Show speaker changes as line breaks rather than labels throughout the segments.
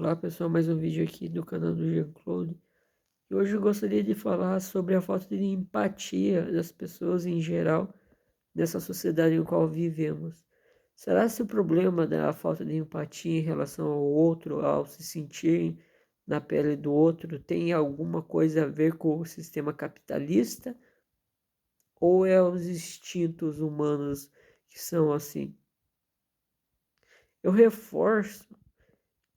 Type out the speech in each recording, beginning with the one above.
Olá pessoal, mais um vídeo aqui do canal do Jean-Claude. E hoje eu gostaria de falar sobre a falta de empatia das pessoas em geral nessa sociedade em qual vivemos. Será se o problema da falta de empatia em relação ao outro, ao se sentir na pele do outro, tem alguma coisa a ver com o sistema capitalista? Ou é os instintos humanos que são assim? Eu reforço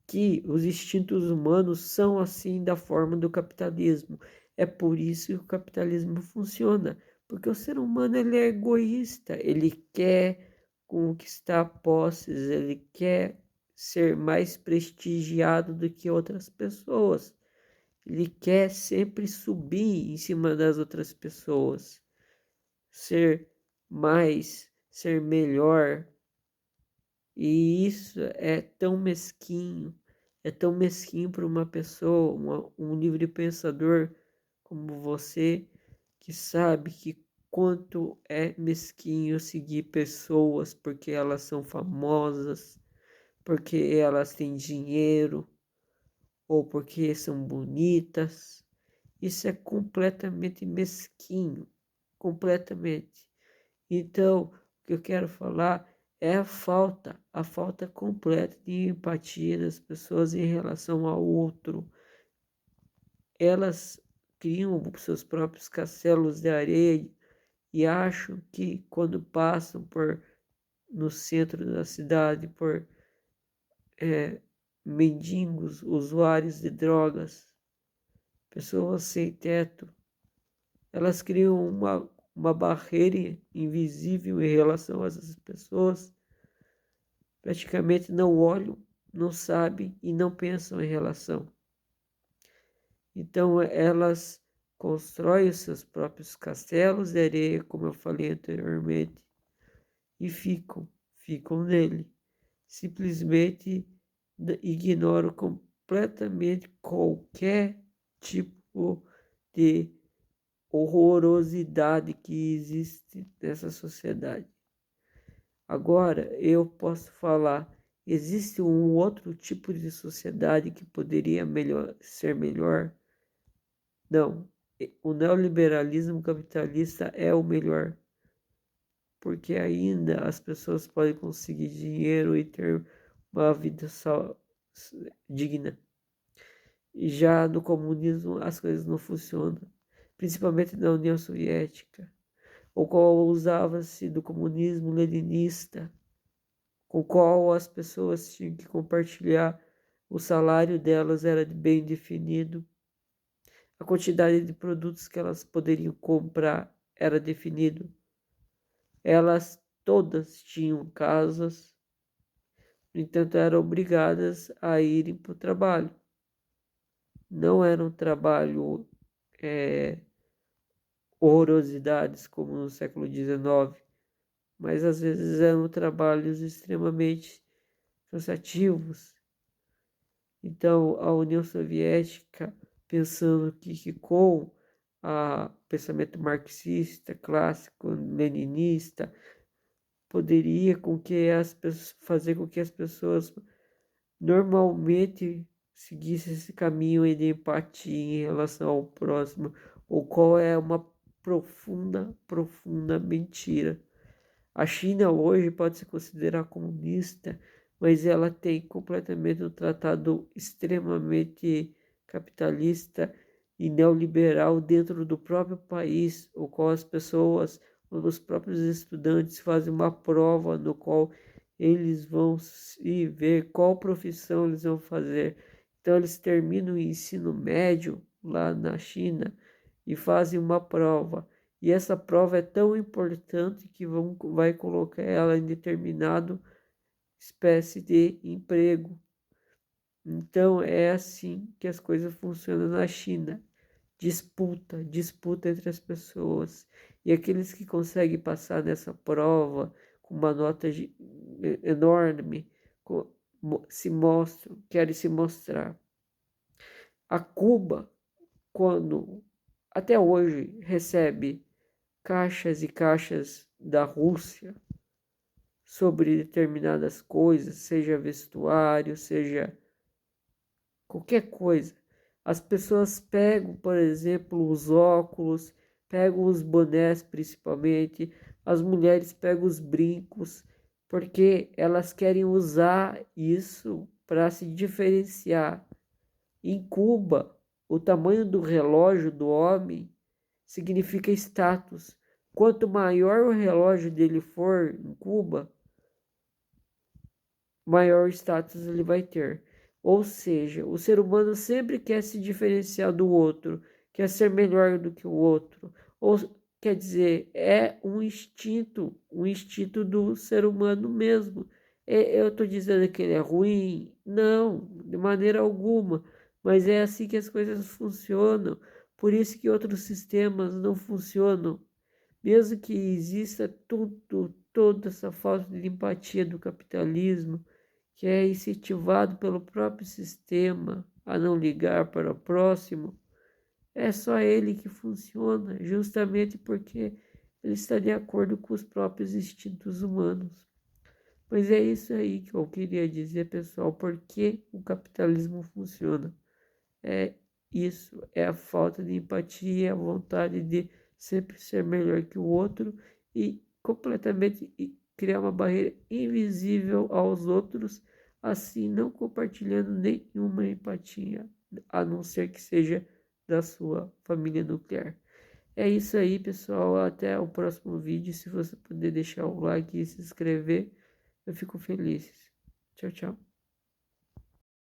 que os instintos humanos são assim da forma do capitalismo. É por isso que o capitalismo funciona, porque o ser humano ele é egoísta, ele quer conquistar posses, ele quer ser mais prestigiado do que outras pessoas. Ele quer sempre subir em cima das outras pessoas, ser mais, ser melhor. E isso é tão mesquinho para uma pessoa, um livre pensador como você, que sabe que quanto é mesquinho seguir pessoas porque elas são famosas, porque elas têm dinheiro ou porque são bonitas. Isso é completamente mesquinho, completamente. Então, o que eu quero falar é a falta completa de empatia das pessoas em relação ao outro. Elas criam seus próprios castelos de areia e acham que quando passam por no centro da cidade por mendigos, usuários de drogas, pessoas sem teto, elas criam uma barreira invisível em relação a essas pessoas, praticamente não olham, não sabem e não pensam em relação. Então elas constroem os seus próprios castelos de areia, como eu falei anteriormente, e ficam nele. Simplesmente ignoram completamente qualquer tipo de horrorosidade que existe nessa sociedade. Agora, eu posso falar, existe um outro tipo de sociedade que poderia ser melhor? Não, o neoliberalismo capitalista é o melhor, porque ainda as pessoas podem conseguir dinheiro e ter uma vida digna. E já no comunismo as coisas não funcionam, principalmente na União Soviética, o qual usava-se do comunismo leninista, com o qual as pessoas tinham que compartilhar, o salário delas era bem definido, a quantidade de produtos que elas poderiam comprar era definido, elas todas tinham casas, no entanto eram obrigadas a irem para o trabalho. Não era um trabalho horrorosidades como no século XIX, mas às vezes eram trabalhos extremamente cansativos. Então, a União Soviética, pensando que com o pensamento marxista, clássico, leninista, poderia fazer com que as pessoas normalmente seguissem esse caminho de empatia em relação ao próximo, o qual é uma profunda, profunda mentira. A China hoje pode se considerar comunista, mas ela tem completamente um tratado extremamente capitalista e neoliberal dentro do próprio país, o qual as pessoas, os próprios estudantes fazem uma prova no qual eles vão se ver qual profissão eles vão fazer. Então eles terminam o ensino médio lá na China e fazem uma prova. E essa prova é tão importante que vai colocar ela em determinado espécie de emprego. Então é assim que as coisas funcionam na China. Disputa, disputa entre as pessoas. E aqueles que conseguem passar nessa prova com uma nota enorme, se mostram, querem se mostrar. A Cuba, quando até hoje recebe caixas e caixas da Rússia sobre determinadas coisas, seja vestuário, seja qualquer coisa. As pessoas pegam, por exemplo, os óculos, pegam os bonés principalmente, as mulheres pegam os brincos, porque elas querem usar isso para se diferenciar. Em Cuba, o tamanho do relógio do homem significa status. Quanto maior o relógio dele for em Cuba, maior status ele vai ter. Ou seja, o ser humano sempre quer se diferenciar do outro, quer ser melhor do que o outro. Ou quer dizer, é um instinto do ser humano mesmo. Eu estou dizendo que ele é ruim? Não, de maneira alguma. Mas é assim que as coisas funcionam. Por isso que outros sistemas não funcionam. Mesmo que exista toda essa falta de empatia do capitalismo, que é incentivado pelo próprio sistema a não ligar para o próximo, é só ele que funciona, justamente porque ele está de acordo com os próprios instintos humanos. Mas é isso aí que eu queria dizer, pessoal, por que o capitalismo funciona. É isso, é a falta de empatia, a vontade de sempre ser melhor que o outro e completamente criar uma barreira invisível aos outros, assim não compartilhando nenhuma empatia, a não ser que seja da sua família nuclear. É isso aí, pessoal. Até o próximo vídeo. Se você puder deixar o like e se inscrever, eu fico feliz. Tchau, tchau.